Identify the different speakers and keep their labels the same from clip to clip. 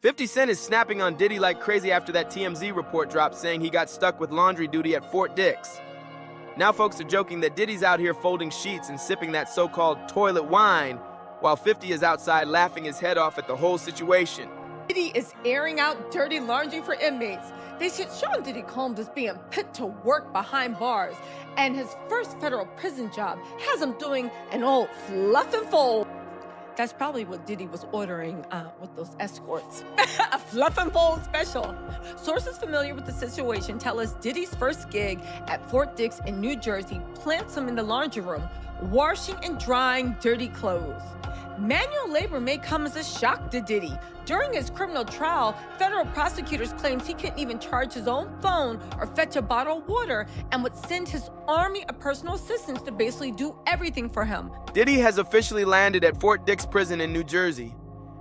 Speaker 1: 50 Cent is snapping on Diddy like crazy after that TMZ report dropped saying he got stuck with laundry duty at Fort Dix. Now folks are joking that Diddy's out here folding sheets and sipping that so-called toilet wine, while 50 is outside laughing his head off at the whole situation.
Speaker 2: Diddy is airing out dirty laundry for inmates. They said Sean Diddy Combs is being put to work behind bars, and his first federal prison job has him doing an old fluff and fold. That's probably what Diddy was ordering with those escorts. A fluff and fold special. Sources familiar with the situation tell us Diddy's first gig at Fort Dix in New Jersey plants him in the laundry room, washing and drying dirty clothes. Manual labor may come as a shock to Diddy. During his criminal trial, federal prosecutors claimed he couldn't even charge his own phone or fetch a bottle of water and would send his army of personal assistants to basically do everything for him.
Speaker 1: Diddy has officially landed at Fort Dix Prison in New Jersey,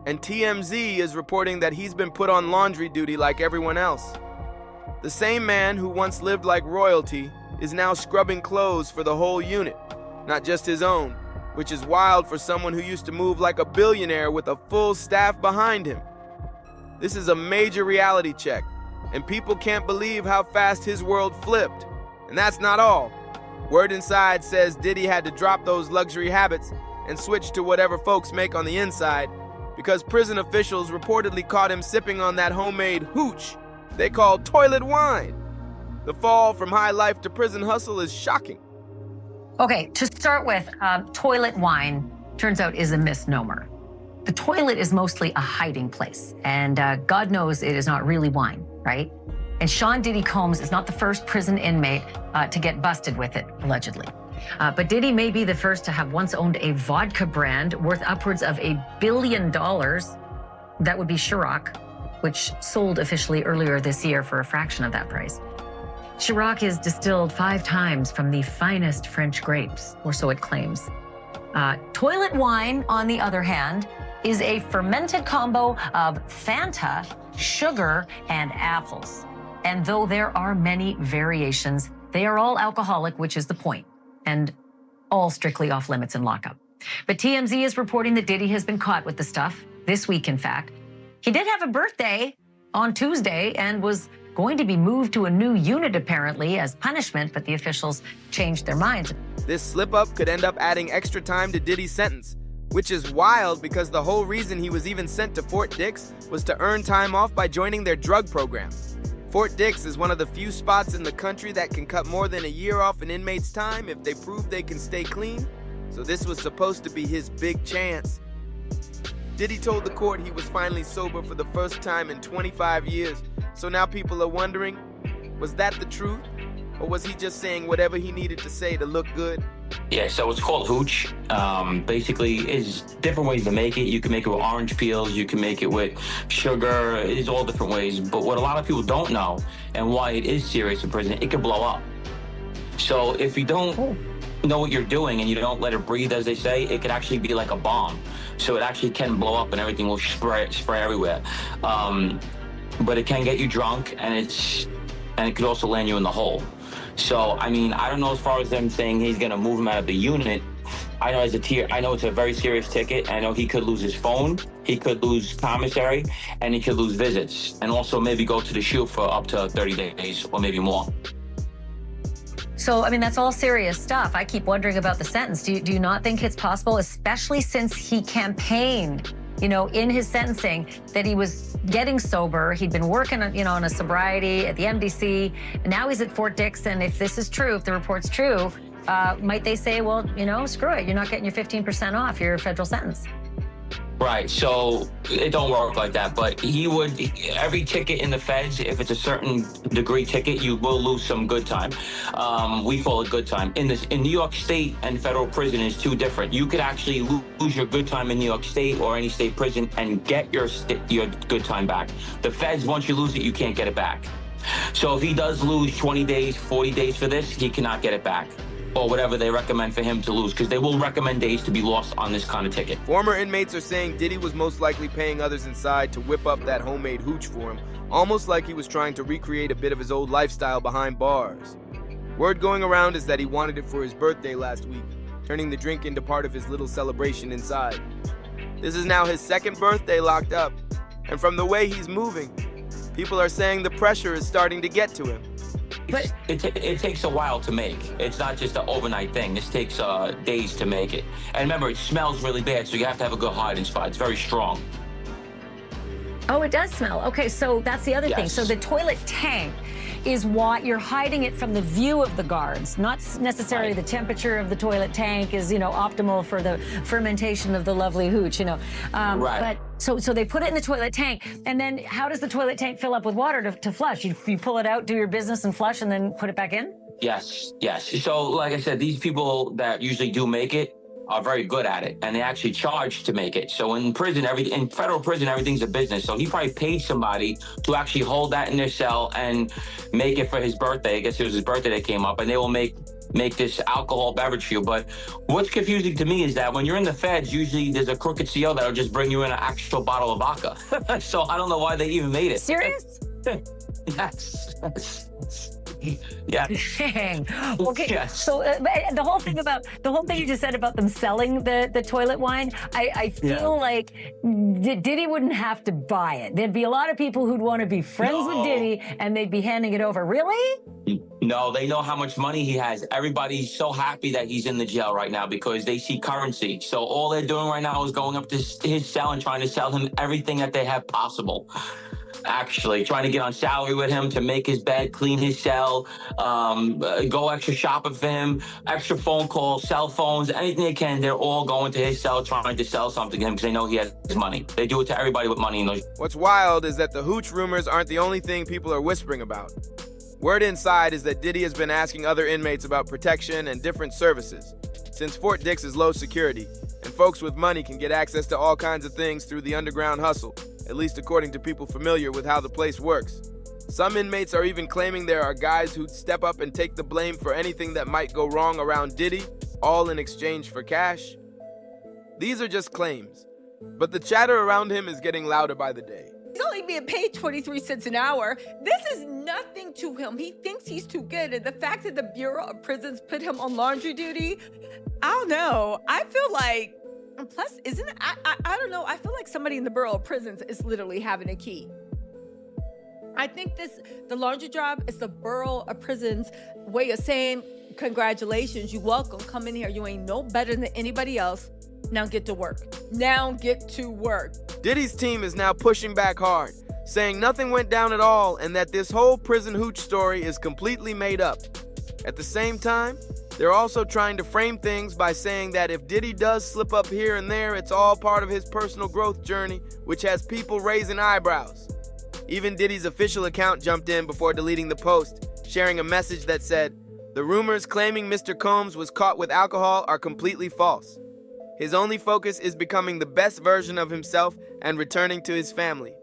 Speaker 1: and TMZ is reporting that he's been put on laundry duty like everyone else. The same man who once lived like royalty is now scrubbing clothes for the whole unit, not just his own, which is wild for someone who used to move like a billionaire with a full staff behind him. This is a major reality check, and people can't believe how fast his world flipped. And that's not all. Word inside says Diddy had to drop those luxury habits and switch to whatever folks make on the inside, because prison officials reportedly caught him sipping on that homemade hooch they call toilet wine. The fall from high life to prison hustle is shocking.
Speaker 3: Okay, to start with, toilet wine turns out is a misnomer. The toilet is mostly a hiding place, and God knows it is not really wine, right? And Sean Diddy Combs is not the first prison inmate to get busted with it, allegedly. But Diddy may be the first to have once owned a vodka brand worth upwards of $1 billion. That would be Ciroc, which sold officially earlier this year for a fraction of that price. Ciroc is distilled 5 times from the finest French grapes, or so it claims. Toilet wine, on the other hand, is a fermented combo of Fanta, sugar, and apples. And though there are many variations, they are all alcoholic, which is the point, and all strictly off limits in lockup. But TMZ is reporting that Diddy has been caught with the stuff, this week in fact. He did have a birthday on Tuesday and was going to be moved to a new unit apparently as punishment, but the officials changed their minds.
Speaker 1: This slip-up could end up adding extra time to Diddy's sentence, which is wild because the whole reason he was even sent to Fort Dix was to earn time off by joining their drug program. Fort Dix is one of the few spots in the country that can cut more than a year off an inmate's time if they prove they can stay clean, so this was supposed to be his big chance. Diddy told the court he was finally sober for the first time in 25 years, so now people are wondering, was that the truth? Or was he just saying whatever he needed to say to look good?
Speaker 4: Yeah, so it's called hooch. Basically, it's different ways to make it. You can make it with orange peels. You can make it with sugar. It's all different ways. But what a lot of people don't know, and why it is serious in prison, it can blow up. So if you don't know what you're doing and you don't let it breathe, as they say, it could actually be like a bomb. So it actually can blow up and everything will spray everywhere. But it can get you drunk, and it could also land you in the hole. So, I mean, I don't know as far as them saying he's going to move him out of the unit. I know it's a very serious ticket. I know he could lose his phone, he could lose commissary, and he could lose visits, and also maybe go to the SHU for up to 30 days or maybe more.
Speaker 3: So, I mean, that's all serious stuff. I keep wondering about the sentence. Do you not think it's possible, especially since he campaigned, in his sentencing, that he was getting sober? He'd been working, on a sobriety at the MDC. And now he's at Fort Dix. And if this is true, if the report's true, might they say, well, screw it. You're not getting your 15% off your federal sentence.
Speaker 4: Right, so it don't work like that, but every ticket in the feds, if it's a certain degree ticket, you will lose some good time. We call it good time. In New York State and federal prison is two different. You could actually lose your good time in New York State or any state prison and get your good time back. The feds, once you lose it, you can't get it back. So if he does lose 20 days, 40 days for this, he cannot get it back, or whatever they recommend for him to lose, because they will recommend days to be lost on this kind of ticket.
Speaker 1: Former inmates are saying Diddy was most likely paying others inside to whip up that homemade hooch for him, almost like he was trying to recreate a bit of his old lifestyle behind bars. Word going around is that he wanted it for his birthday last week, turning the drink into part of his little celebration inside. This is now his second birthday locked up, And from the way he's moving, people are saying the pressure is starting to get to him.
Speaker 4: But it takes a while to make. It's not just an overnight thing. This takes days to make it. And remember, it smells really bad, so you have to have a good hiding spot. It's very strong.
Speaker 3: Oh, it does smell. Okay, so that's the other thing. So the toilet tank is why you're hiding it from the view of the guards, not necessarily the temperature of the toilet tank is, optimal for the fermentation of the lovely hooch, But so they put it in the toilet tank, and then how does the toilet tank fill up with water to flush? You pull it out, do your business, and flush, and then put it back in?
Speaker 4: Yes. So, like I said, these people that usually do make it are very good at it, and they actually charge to make it. So in prison, in federal prison, everything's a business. So he probably paid somebody to actually hold that in their cell and make it for his birthday. I guess it was his birthday that came up, and they will make this alcohol beverage for you. But what's confusing to me is that when you're in the feds, usually there's a crooked CO that'll just bring you in an actual bottle of vodka. So I don't know why they even made it.
Speaker 3: Serious?
Speaker 4: Yes. Yeah.
Speaker 3: Dang. Okay.
Speaker 4: Yes.
Speaker 3: So the whole thing you just said about them selling the toilet wine, I feel like Diddy wouldn't have to buy it. There'd be a lot of people who'd want to be friends with Diddy, and they'd be handing it over. Really?
Speaker 4: No, they know how much money he has. Everybody's so happy that he's in the jail right now because they see currency. So all they're doing right now is going up to his cell and trying to sell him everything that they have possible. Actually, trying to get on salary with him to make his bed, clean his cell, go extra shopping for him, extra phone calls, cell phones, anything they can. They're all going to his cell trying to sell something to him because they know he has money. They do it to everybody with money in those.
Speaker 1: What's wild is that the hooch rumors aren't the only thing people are whispering about. Word inside is that Diddy has been asking other inmates about protection and different services, since Fort Dix is low security, and folks with money can get access to all kinds of things through the underground hustle, at least according to people familiar with how the place works. Some inmates are even claiming there are guys who'd step up and take the blame for anything that might go wrong around Diddy, all in exchange for cash. These are just claims, but the chatter around him is getting louder by the day.
Speaker 2: He's only being paid 23 cents an hour. This is nothing to him. He thinks he's too good. And the fact that the Bureau of Prisons put him on laundry duty, I don't know. I feel like, plus, isn't it? I don't know. I feel like somebody in the Bureau of Prisons is literally having a key. I think the laundry job is the Bureau of Prisons way of saying, congratulations, you're welcome. Come in here. You ain't no better than anybody else. Now get to work.
Speaker 1: Diddy's team is now pushing back hard, saying nothing went down at all and that this whole prison hooch story is completely made up. At the same time, they're also trying to frame things by saying that if Diddy does slip up here and there, it's all part of his personal growth journey, which has people raising eyebrows. Even Diddy's official account jumped in before deleting the post, sharing a message that said, "The rumors claiming Mr. Combs was caught with alcohol are completely false. His only focus is becoming the best version of himself and returning to his family."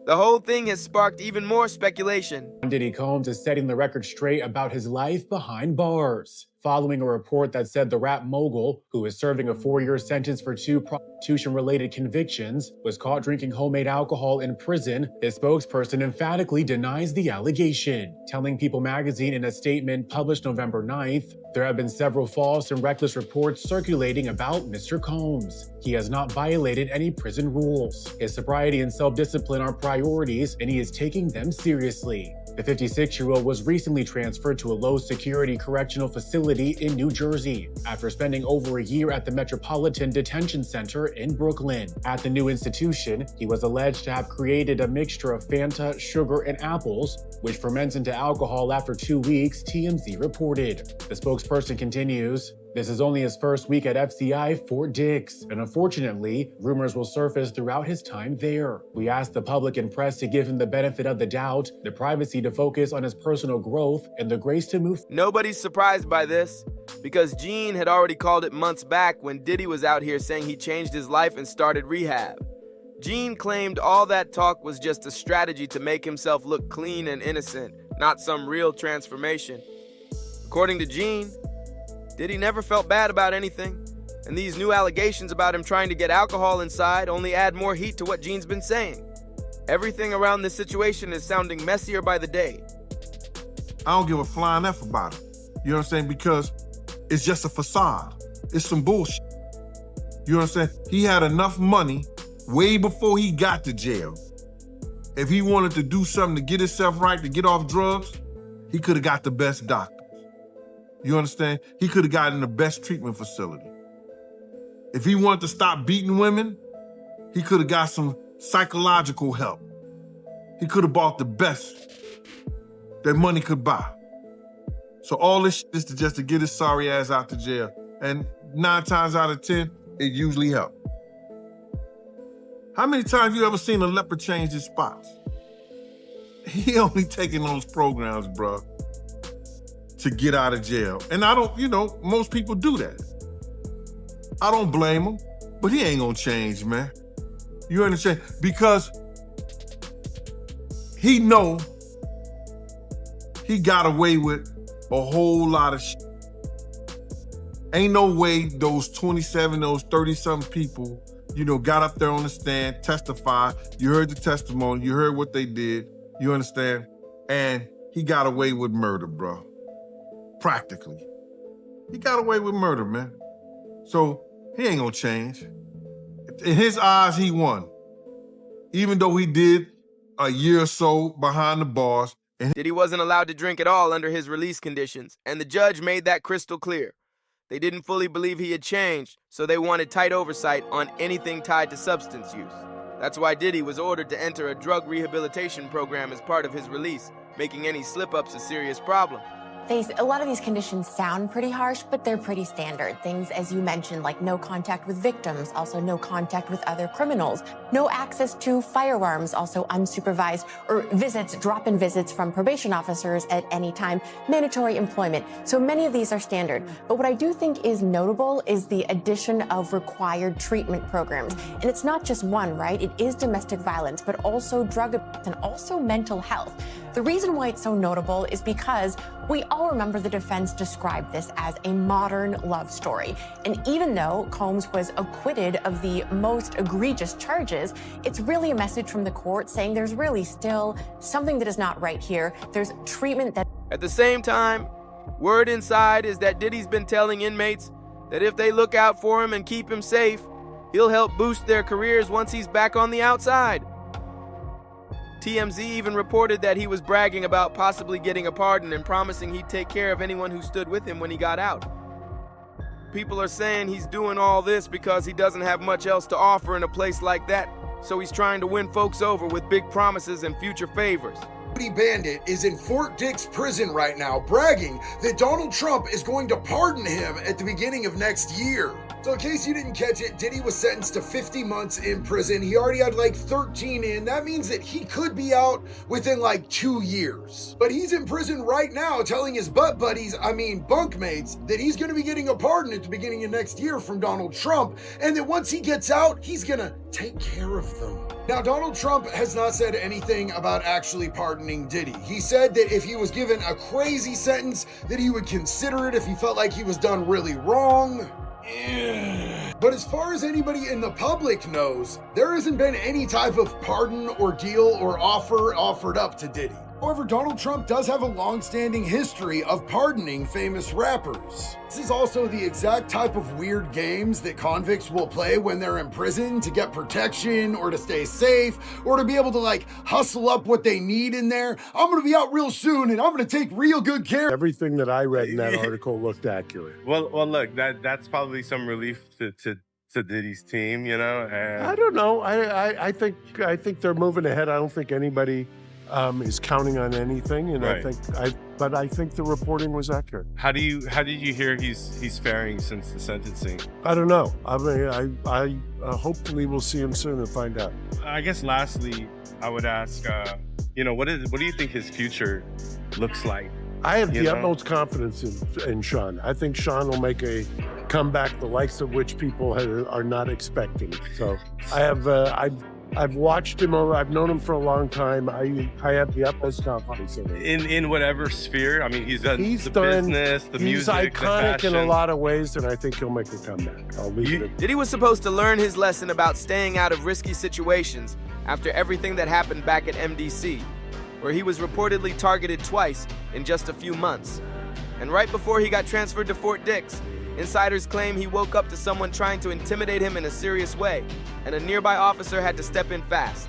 Speaker 1: The whole thing has sparked even more speculation.
Speaker 5: Diddy Combs is setting the record straight about his life behind bars, following a report that said the rap mogul, who is serving a 4-year sentence for 2 prostitution-related convictions, was caught drinking homemade alcohol in prison. His spokesperson emphatically denies the allegation, telling People magazine in a statement published November 9th, "There have been several false and reckless reports circulating about Mr. Combs. He has not violated any prison rules. His sobriety and self-discipline are priorities, and he is taking them seriously." The 56-year-old was recently transferred to a low-security correctional facility in New Jersey after spending over a year at the Metropolitan Detention Center in Brooklyn. At the new institution, he was alleged to have created a mixture of Fanta, sugar, and apples, which ferments into alcohol after 2 weeks, TMZ reported. The spokesperson continues, "This is only his first week at FCI Fort Dix, and unfortunately, rumors will surface throughout his time there. We ask the public and press to give him the benefit of the doubt, the privacy to focus on his personal growth, and the grace to move."
Speaker 1: Nobody's surprised by this, because Gene had already called it months back when Diddy was out here saying he changed his life and started rehab. Gene claimed all that talk was just a strategy to make himself look clean and innocent, not some real transformation. According to Gene, Diddy never felt bad about anything, and these new allegations about him trying to get alcohol inside only add more heat to what Gene's been saying. Everything around this situation is sounding messier by the day.
Speaker 6: I don't give a flying F about it. You know what I'm saying? Because it's just a facade. It's some bullshit. You know what I'm saying? He had enough money way before he got to jail If he wanted to do something to get himself right, to get off drugs, he could have got the best doctors. You understand? He could have gotten the best treatment facility. If he wanted to stop beating women, he could have got some psychological help. He could have bought the best that money could buy. So all this shit is just to get his sorry ass out to jail. And 9 times out of 10, it usually helps. How many times you ever seen a leopard change his spots? He only taking those programs, bro, to get out of jail. And I don't, most people do that. I don't blame him, but he ain't gonna change, man. You understand? Because he know he got away with a whole lot of shit. Ain't no way those 27, those 30-something people, got up there on the stand, testified. You heard the testimony, you heard what they did, you understand? And he got away with murder, bro. Practically. He got away with murder, man. So he ain't gonna change. In his eyes, he won. Even though he did a year or so behind the bars.
Speaker 1: Diddy wasn't allowed to drink at all under his release conditions, and the judge made that crystal clear. They didn't fully believe he had changed, so they wanted tight oversight on anything tied to substance use. That's why Diddy was ordered to enter a drug rehabilitation program as part of his release, making any slip-ups a serious problem.
Speaker 7: A lot of these conditions sound pretty harsh, but they're pretty standard. Things, as you mentioned, like no contact with victims, also no contact with other criminals, no access to firearms, also unsupervised, or visits, drop-in visits from probation officers at any time, mandatory employment. So many of these are standard. But what I do think is notable is the addition of required treatment programs. And it's not just one, right? It is domestic violence, but also drug abuse and also mental health. The reason why it's so notable is because we all remember the defense described this as a modern love story. And even though Combs was acquitted of the most egregious charges, it's really a message from the court saying there's really still something that is not right here. There's treatment that...
Speaker 1: At the same time, word inside is that Diddy's been telling inmates that if they look out for him and keep him safe, he'll help boost their careers once he's back on the outside. TMZ even reported that he was bragging about possibly getting a pardon and promising he'd take care of anyone who stood with him when he got out. People are saying he's doing all this because he doesn't have much else to offer in a place like that, so he's trying to win folks over with big promises and future favors.
Speaker 8: Diddy Bandit is in Fort Dix prison right now, bragging that Donald Trump is going to pardon him at the beginning of next year. So in case you didn't catch it, Diddy was sentenced to 50 months in prison. He already had like 13 in. That means that he could be out within like 2 years. But he's in prison right now telling his bunkmates, that he's going to be getting a pardon at the beginning of next year from Donald Trump, and that once he gets out, he's going to take care of them. Now, Donald Trump has not said anything about actually pardoning Diddy. He said that if he was given a crazy sentence, that he would consider it if he felt like he was done really wrong. But as far as anybody in the public knows, there hasn't been any type of pardon or deal or offer offered up to Diddy. However, Donald Trump does have a long-standing history of pardoning famous rappers. This is also the exact type of weird games that convicts will play when they're in prison to get protection or to stay safe or to be able to like hustle up what they need in there. I'm gonna be out real soon and I'm gonna take real good care.
Speaker 9: Everything that I read in that article looked accurate.
Speaker 10: Well, look, that's probably some relief to Diddy's team, And
Speaker 9: I don't know. I think they're moving ahead. I don't think anybody is counting on anything, and
Speaker 10: right.
Speaker 9: I think the reporting was accurate.
Speaker 10: How did you hear he's faring since the sentencing?
Speaker 9: I don't know. I mean, I hopefully we'll see him soon and find out.
Speaker 10: I guess lastly, I would ask, what do you think his future looks like?
Speaker 9: I have the utmost confidence in Sean. I think Sean will make a comeback, the likes of which people are not expecting. So I've watched him over. I've known him for a long time. I have the utmost confidence in him.
Speaker 10: In whatever sphere. I mean, he's done business, the music,
Speaker 9: he's iconic in a lot of ways, and I think he'll make a comeback. I'll leave it at that.
Speaker 1: Diddy was supposed to learn his lesson about staying out of risky situations after everything that happened back at MDC, where he was reportedly targeted twice in just a few months. And right before he got transferred to Fort Dix, insiders claim he woke up to someone trying to intimidate him in a serious way, and a nearby officer had to step in fast.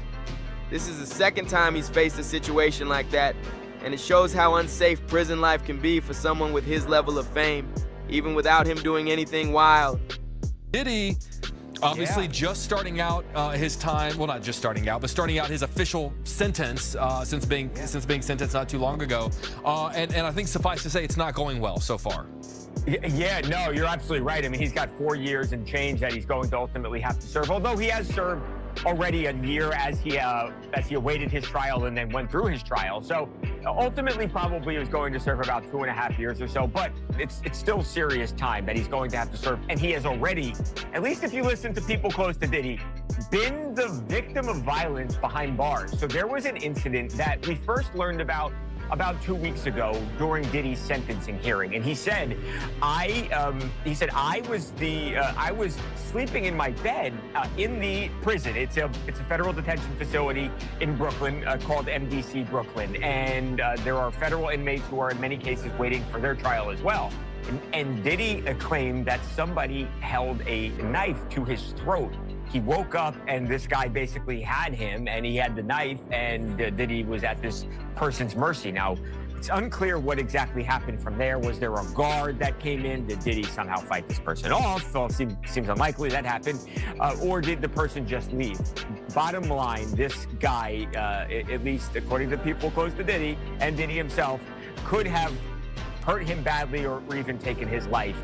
Speaker 1: This is the second time he's faced a situation like that, and it shows how unsafe prison life can be for someone with his level of fame, even without him doing anything wild.
Speaker 11: Diddy, obviously just starting out his time, well, not just starting out, but starting out his official sentence since being sentenced not too long ago. And I think suffice to say, it's not going well so far.
Speaker 12: Yeah, no, you're absolutely right. I mean, he's got 4 years and change that he's going to ultimately have to serve, although he has served already a year as he awaited his trial and then went through his trial. So ultimately probably he was going to serve about 2.5 years or so, but it's still serious time that he's going to have to serve. And he has already, at least if you listen to people close to Diddy, been the victim of violence behind bars. So there was an incident that we first learned about 2 weeks ago during Diddy's sentencing hearing, and he said, I was sleeping in my bed in the prison. It's a federal detention facility in Brooklyn called MDC Brooklyn, and there are federal inmates who are in many cases waiting for their trial as well. And Diddy claimed that somebody held a knife to his throat. He woke up and this guy basically had him and he had the knife, and Diddy was at this person's mercy. Now, it's unclear what exactly happened from there. Was there a guard that came in? Did Diddy somehow fight this person off? Well, it seems unlikely that happened. Or did the person just leave? Bottom line, this guy, at least according to people close to Diddy and Diddy himself, could have hurt him badly or even taken his life.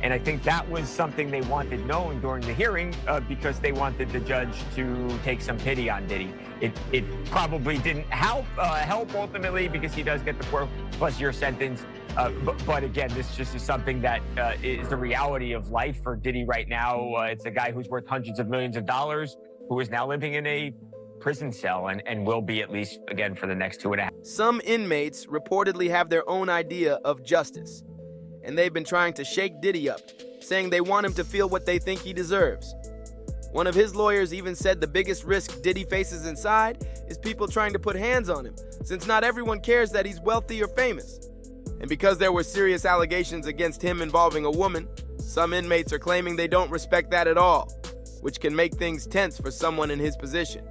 Speaker 12: And I think that was something they wanted known during the hearing because they wanted the judge to take some pity on Diddy. It probably didn't help ultimately because he does get the 4+ year sentence. But again, this just is something that is the reality of life for Diddy right now. It's a guy who's worth hundreds of millions of dollars who is now living in a prison cell and will be at least, again, for the next 2.5.
Speaker 1: Some inmates reportedly have their own idea of justice, and they've been trying to shake Diddy up, saying they want him to feel what they think he deserves. One of his lawyers even said the biggest risk Diddy faces inside is people trying to put hands on him, since not everyone cares that he's wealthy or famous. And because there were serious allegations against him involving a woman, some inmates are claiming they don't respect that at all, which can make things tense for someone in his position.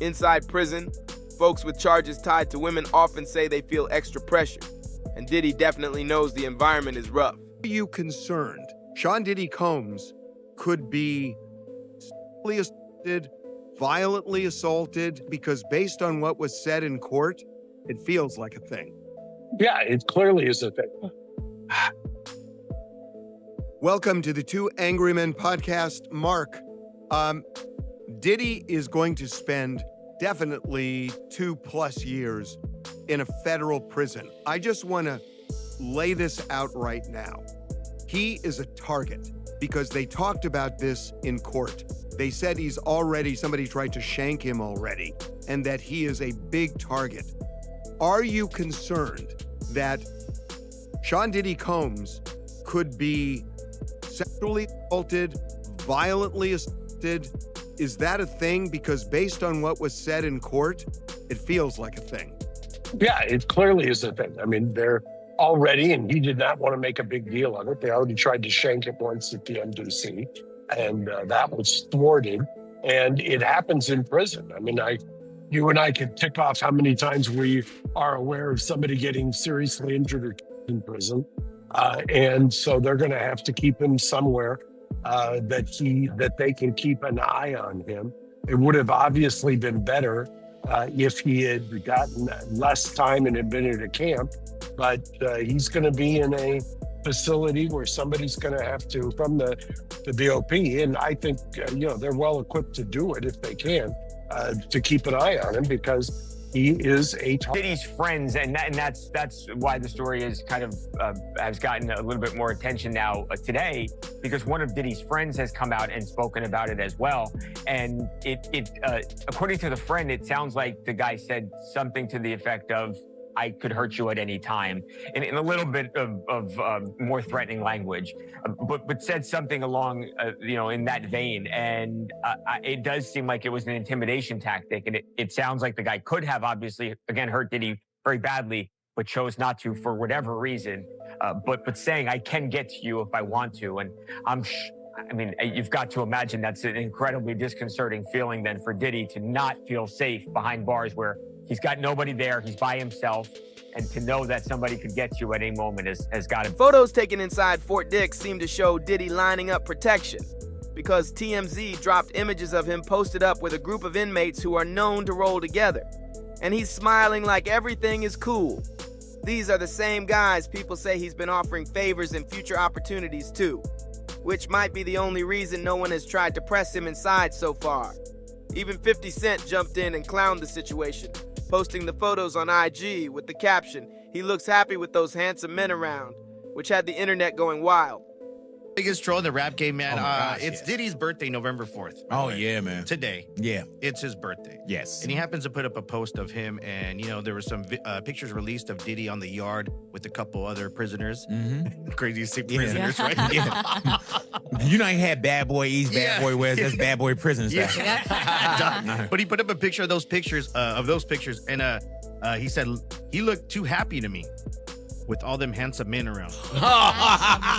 Speaker 1: Inside prison, folks with charges tied to women often say they feel extra pressure, and Diddy definitely knows the environment is rough.
Speaker 13: Are you concerned Sean Diddy Combs could be sexually assaulted, violently assaulted, because based on what was said in court, it feels like a thing?
Speaker 9: Yeah, it clearly is a thing.
Speaker 13: Welcome to the Two Angry Men podcast. Mark, Diddy is going to spend definitely 2+ years in a federal prison. I just want to lay this out right now. He is a target because they talked about this in court. They said somebody tried to shank him already, and that he is a big target. Are you concerned that Sean Diddy Combs could be sexually assaulted, violently assaulted? Is that a thing? Because based on what was said in court, it feels like a thing.
Speaker 9: Yeah, it clearly is a thing. I mean, they're already, and he did not want to make a big deal of it. They already tried to shank him once at the MDC, and that was thwarted. And it happens in prison. I mean, you and I could tick off how many times we are aware of somebody getting seriously injured or killed in prison. And so they're going to have to keep him somewhere that they can keep an eye on him. It would have obviously been better if he had gotten less time and had been at a camp, but he's going to be in a facility where somebody's going to have to, from the BOP, and I think they're well equipped to do it if they can, to keep an eye on him because he is a
Speaker 12: Diddy's friends, and that's why the is kind of has gotten a little bit more attention now today, because one of Diddy's friends has come out and spoken about it as well. And it according to the friend, it sounds like the guy said something to the effect of, "I could hurt you at any time," in a little bit of more threatening language, but said something along, in that vein. And it does seem like it was an intimidation tactic. And it sounds like the guy could have obviously, again, hurt Diddy very badly, but chose not to for whatever reason. But saying, "I can get to you if I want to." And I mean, you've got to imagine that's an incredibly disconcerting feeling then for Diddy to not feel safe behind bars where he's got nobody there, he's by himself, and to know that somebody could get you at any moment has got to...
Speaker 1: Photos taken inside Fort Dix seem to show Diddy lining up protection, because TMZ dropped images of him posted up with a group of inmates who are known to roll together. And he's smiling like everything is cool. These are the same guys people say he's been offering favors and future opportunities to, which might be the only reason no one has tried to press him inside so far. Even 50 Cent jumped in and clowned the situation, posting the photos on IG with the caption, "He looks happy with those handsome men around," which had the internet going wild.
Speaker 14: Biggest troll in the rap game, man.
Speaker 15: Oh my gosh,
Speaker 14: it's
Speaker 15: yes.
Speaker 14: Diddy's birthday, November 4th.
Speaker 15: Oh, yeah, man.
Speaker 14: Today.
Speaker 15: Yeah.
Speaker 14: It's his birthday.
Speaker 15: Yes.
Speaker 14: And he happens to put up a post of him, and, you know, there were some pictures released of Diddy on the yard with a couple other prisoners.
Speaker 15: Mm-hmm.
Speaker 14: Crazy sick
Speaker 15: Yeah.
Speaker 14: prisoners, right?
Speaker 15: Yeah. You know, he had Bad Boy East, Bad Boy West. That's Bad Boy Prison stuff.
Speaker 14: Yeah. But he put up a picture of those pictures, and he said, he looked too happy to me with all them handsome men around.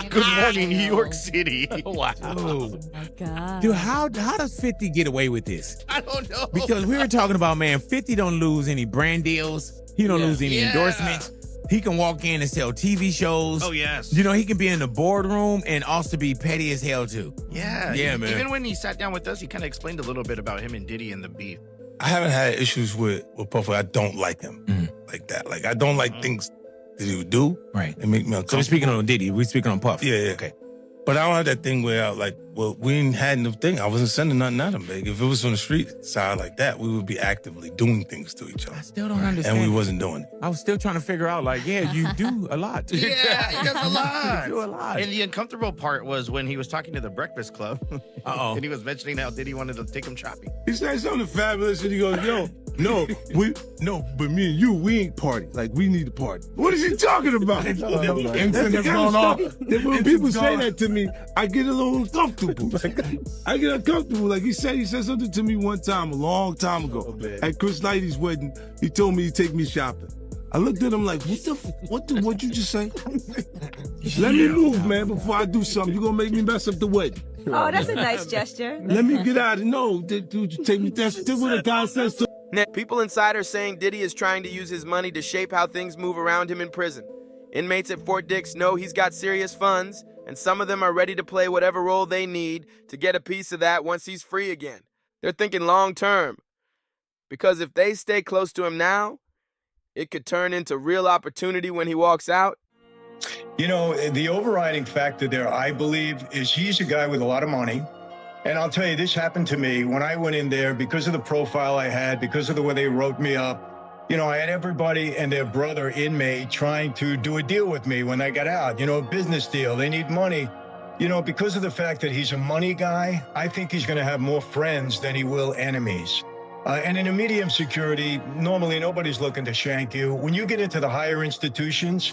Speaker 14: Good morning, New York City.
Speaker 15: Wow.
Speaker 16: Oh my God.
Speaker 15: Dude, how does 50 get away with this?
Speaker 14: I don't know.
Speaker 15: Because we were talking about, man, 50 don't lose any brand deals. He don't lose any endorsements. He can walk in and sell TV shows.
Speaker 14: Oh, yes.
Speaker 15: You know, he can be in the boardroom and also be petty as hell, too.
Speaker 14: Yeah.
Speaker 15: Yeah, man.
Speaker 14: Even when he sat down with us, he kind of explained a little bit about him and Diddy and the beef.
Speaker 17: I haven't had issues with Puffy. I don't like him like that. Like, I don't like things that he would do.
Speaker 15: Right.
Speaker 17: And make me uncomfortable.
Speaker 15: So we're speaking on Diddy. We're speaking on Puff.
Speaker 17: Yeah, yeah.
Speaker 15: Okay.
Speaker 17: But I don't have that thing where, we ain't had no thing. I wasn't sending nothing at him, big. If it was on the street side like that, we would be actively doing things to each other.
Speaker 15: I still don't understand.
Speaker 17: And we wasn't doing it.
Speaker 15: I was still trying to figure out, you do a lot.
Speaker 14: Yeah, he does a lot.
Speaker 15: You do a lot.
Speaker 14: And the uncomfortable part was when he was talking to the Breakfast Club.
Speaker 15: Uh-oh.
Speaker 14: And he was mentioning how Diddy wanted to take him shopping.
Speaker 6: He said something fabulous, and he goes, "Yo, but me and you, we ain't party. Like, we need to party." What is he talking about? That's the kind of stuff. When people say that to me, I get a little uncomfortable. I get uncomfortable. Like he said something to me one time, a long time ago, at Chris Knighty's wedding. He told me he'd take me shopping. I looked at him like, what'd you just say? Let me move, man, before I do something. You're gonna make me mess up the wedding.
Speaker 16: Oh, that's a nice gesture.
Speaker 6: Let me get out of no, dude, you take me. That's what a guy says to.
Speaker 1: People inside are saying Diddy is trying to use his money to shape how things move around him in prison. Inmates at Fort Dix know he's got serious funds, and some of them are ready to play whatever role they need to get a piece of that once he's free again. They're thinking long term. Because if they stay close to him now, it could turn into real opportunity when he walks out.
Speaker 18: You know, the overriding factor there, I believe, is he's a guy with a lot of money. And I'll tell you, this happened to me when I went in there because of the profile I had, because of the way they wrote me up. You know, I had everybody and their brother inmate trying to do a deal with me when I got out, a business deal. They need money. Because of the fact that he's a money guy, I think he's going to have more friends than he will enemies. And in a medium security, normally nobody's looking to shank you. When you get into the higher institutions,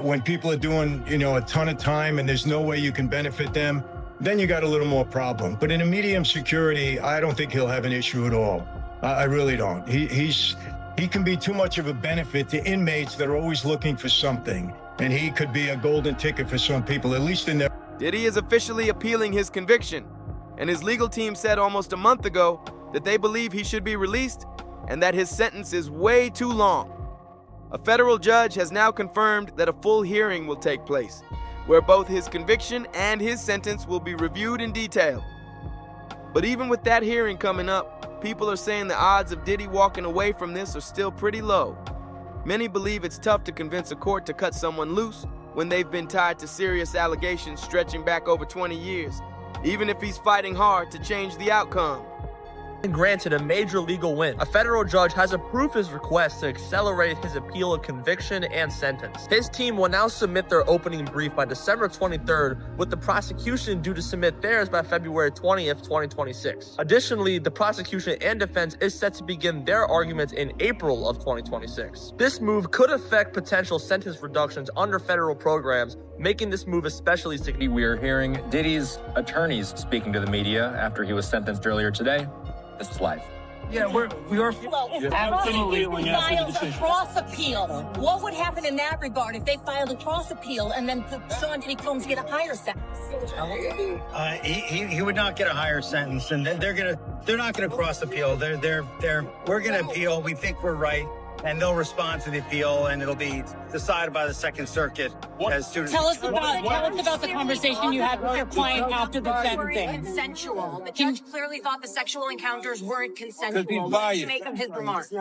Speaker 18: when people are doing, a ton of time and there's no way you can benefit them, then you got a little more problem. But in a medium security, I don't think he'll have an issue at all. I really don't. He can be too much of a benefit to inmates that are always looking for something. And he could be a golden ticket for some people, at least in their...
Speaker 1: Diddy is officially appealing his conviction. And his legal team said almost a month ago that they believe he should be released and that his sentence is way too long. A federal judge has now confirmed that a full hearing will take place, where both his conviction and his sentence will be reviewed in detail. But even with that hearing coming up, people are saying the odds of Diddy walking away from this are still pretty low. Many believe it's tough to convince a court to cut someone loose when they've been tied to serious allegations stretching back over 20 years, even if he's fighting hard to change the outcome.
Speaker 19: Granted a major legal win, a federal judge has approved his request to accelerate his appeal of conviction and sentence. His team will now submit their opening brief by December 23rd, with the prosecution due to submit theirs by February 20th, 2026. Additionally, the prosecution and defense is set to begin their arguments in April of 2026. This move could affect potential sentence reductions under federal programs, making this move especially significant.
Speaker 20: We are hearing Diddy's attorneys speaking to the media after he was sentenced earlier today. This is live. Yeah, we are.
Speaker 21: Well, if
Speaker 20: Absolutely,
Speaker 21: prosecution
Speaker 20: we have to
Speaker 21: files
Speaker 20: the
Speaker 21: a
Speaker 20: decision.
Speaker 21: cross appeal, what would happen in that regard if they filed a cross appeal and then Sean Diddy Combs get a higher sentence?
Speaker 20: He would not get a higher sentence, and they're not gonna cross appeal. We're gonna appeal. We think we're right, and they'll respond to the appeal, and it'll be decided by the Second Circuit as soon as.
Speaker 21: Tell us about the conversation you had with your client after the sentencing.
Speaker 3: Consensual. The judge clearly thought the sexual encounters weren't consensual.
Speaker 20: He's
Speaker 3: What did
Speaker 20: biased.
Speaker 3: you make of his remarks?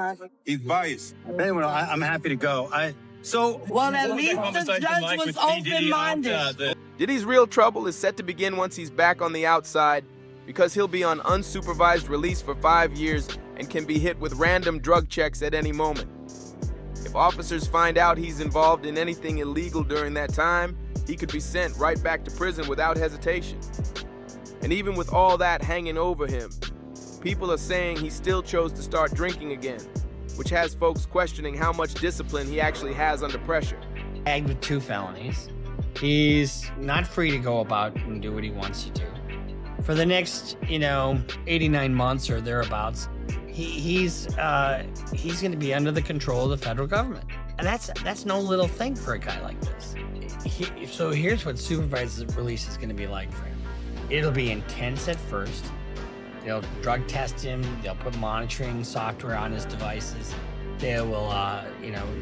Speaker 20: He's biased. Anyway, I'm happy to go.
Speaker 21: Well, at least the judge was open-minded.
Speaker 1: Diddy's real trouble is set to begin once he's back on the outside, because he'll be on unsupervised release for 5 years and can be hit with random drug checks at any moment. If officers find out he's involved in anything illegal during that time, he could be sent right back to prison without hesitation. And even with all that hanging over him, people are saying he still chose to start drinking again, which has folks questioning how much discipline he actually has under pressure.
Speaker 22: Tagged with 2 felonies. He's not free to go about and do what he wants to do. For the next, 89 months or thereabouts, he's going to be under the control of the federal government. And that's no little thing for a guy like this. So here's what supervised release is going to be like for him. It'll be intense at first. They'll drug test him. They'll put monitoring software on his devices. They will,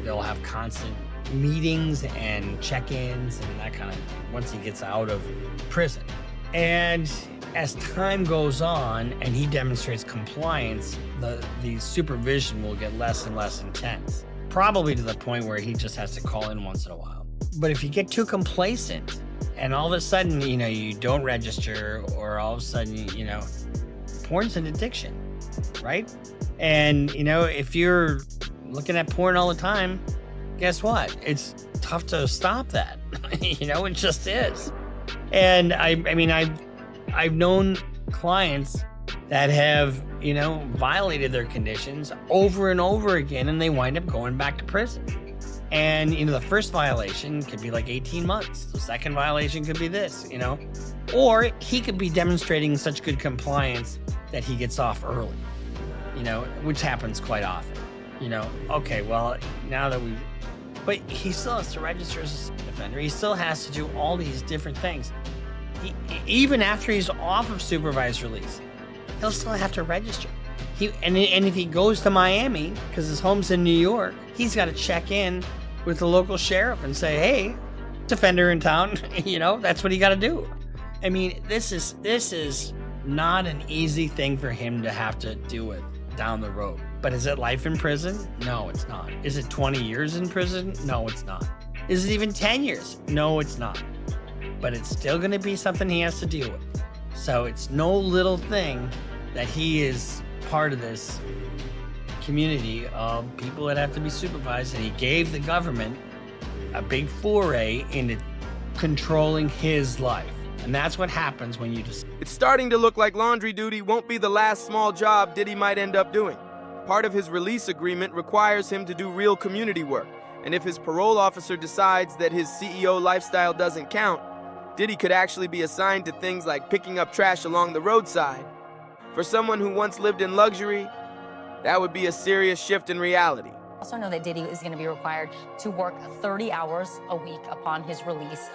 Speaker 22: they'll have constant meetings and check-ins and that kind of thing once he gets out of prison. And as time goes on and he demonstrates compliance, the supervision will get less and less intense, probably to the point where he just has to call in once in a while. But if you get too complacent and all of a sudden, you don't register, or all of a sudden, porn's an addiction, right? And, if you're looking at porn all the time, guess what? It's tough to stop that. It just is. And I've known clients that have, violated their conditions over and over again, and they wind up going back to prison. And, the first violation could be like 18 months. The second violation could be this, or he could be demonstrating such good compliance that he gets off early, which happens quite often. Okay, well, now that but he still has to register as a sex offender. He still has to do all these different things. Even after he's off of supervised release, he'll still have to register. And if he goes to Miami, because his home's in New York, he's got to check in with the local sheriff and say, hey, defender in town, that's what he got to do. This is not an easy thing for him to have to deal with down the road. But is it life in prison? No, it's not. Is it 20 years in prison? No, it's not. Is it even 10 years? No, it's not. But it's still going to be something he has to deal with. So it's no little thing that he is part of this community of people that have to be supervised, and he gave the government a big foray into controlling his life. And that's what happens when you just...
Speaker 1: It's starting to look like laundry duty won't be the last small job Diddy might end up doing. Part of his release agreement requires him to do real community work, and if his parole officer decides that his CEO lifestyle doesn't count, Diddy could actually be assigned to things like picking up trash along the roadside. For someone who once lived in luxury, that would be a serious shift in reality.
Speaker 3: Also know that Diddy is going to be required to work 30 hours a week upon his release.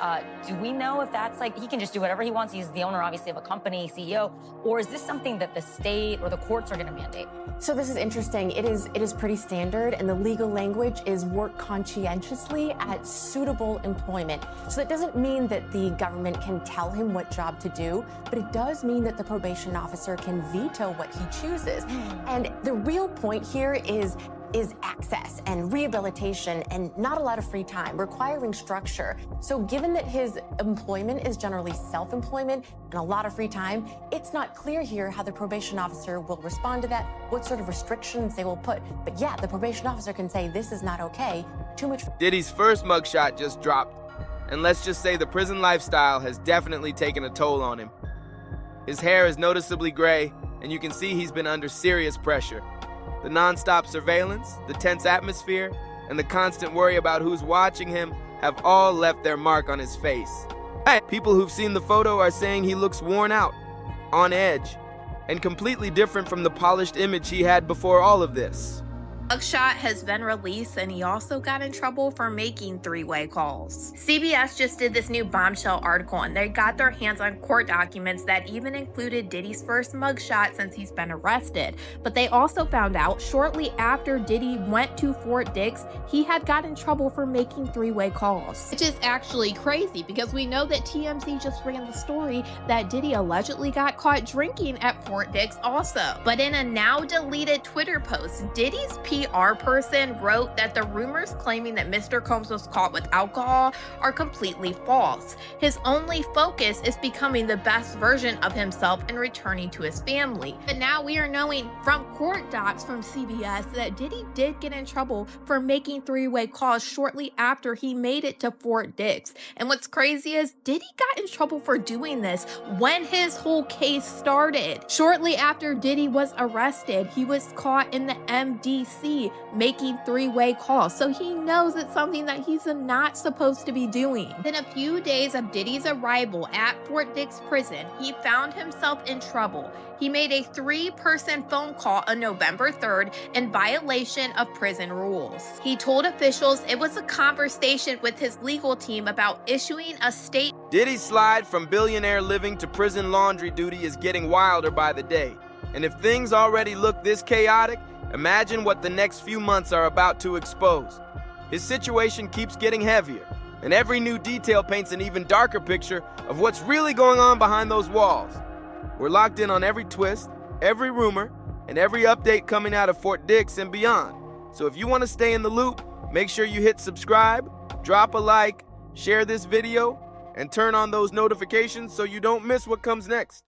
Speaker 3: Do we know if that's he can just do whatever he wants? He's the owner, obviously, of a company, CEO. Or is this something that the state or the courts are going to mandate?
Speaker 7: So this is interesting. It is pretty standard, and the legal language is work conscientiously at suitable employment. So that doesn't mean that the government can tell him what job to do, but it does mean that the probation officer can veto what he chooses. And the real point here is access and rehabilitation and not a lot of free time, requiring structure. So given that his employment is generally self-employment and a lot of free time, it's not clear here how the probation officer will respond to that, what sort of restrictions they will put. But yeah, the probation officer can say, this is not okay, too much.
Speaker 1: Diddy's first mugshot just dropped, and let's just say the prison lifestyle has definitely taken a toll on him. His hair is noticeably gray, and you can see he's been under serious pressure. The non-stop surveillance, the tense atmosphere, and the constant worry about who's watching him have all left their mark on his face. People who've seen the photo are saying he looks worn out, on edge, and completely different from the polished image he had before all of this.
Speaker 2: Mugshot has been released, and he also got in trouble for making three-way calls. CBS just did this new bombshell article, and they got their hands on court documents that even included Diddy's first mugshot since he's been arrested. But they also found out shortly after Diddy went to Fort Dix, he had got in trouble for making three-way calls. Which is actually crazy because we know that TMZ just ran the story that Diddy allegedly got caught drinking at Fort Dix also. But in a now deleted Twitter post, Diddy's PR person wrote that the rumors claiming that Mr. Combs was caught with alcohol are completely false. His only focus is becoming the best version of himself and returning to his family. But now we are knowing from court docs from CBS that Diddy did get in trouble for making three-way calls shortly after he made it to Fort Dix. And what's crazy is Diddy got in trouble for doing this when his whole case started. Shortly after Diddy was arrested, he was caught in the MDC making three-way calls, so he knows it's something that he's not supposed to be doing. Within a few days of Diddy's arrival at Fort Dix prison, he found himself in trouble. He made a 3-person phone call on November 3rd in violation of prison rules. He told officials it was a conversation with his legal team about issuing a state.
Speaker 1: Diddy's slide from billionaire living to prison laundry duty is getting wilder by the day. And if things already look this chaotic, imagine what the next few months are about to expose. His situation keeps getting heavier, and every new detail paints an even darker picture of what's really going on behind those walls. We're locked in on every twist, every rumor, and every update coming out of Fort Dix and beyond. So if you want to stay in the loop, make sure you hit subscribe, drop a like, share this video, and turn on those notifications so you don't miss what comes next.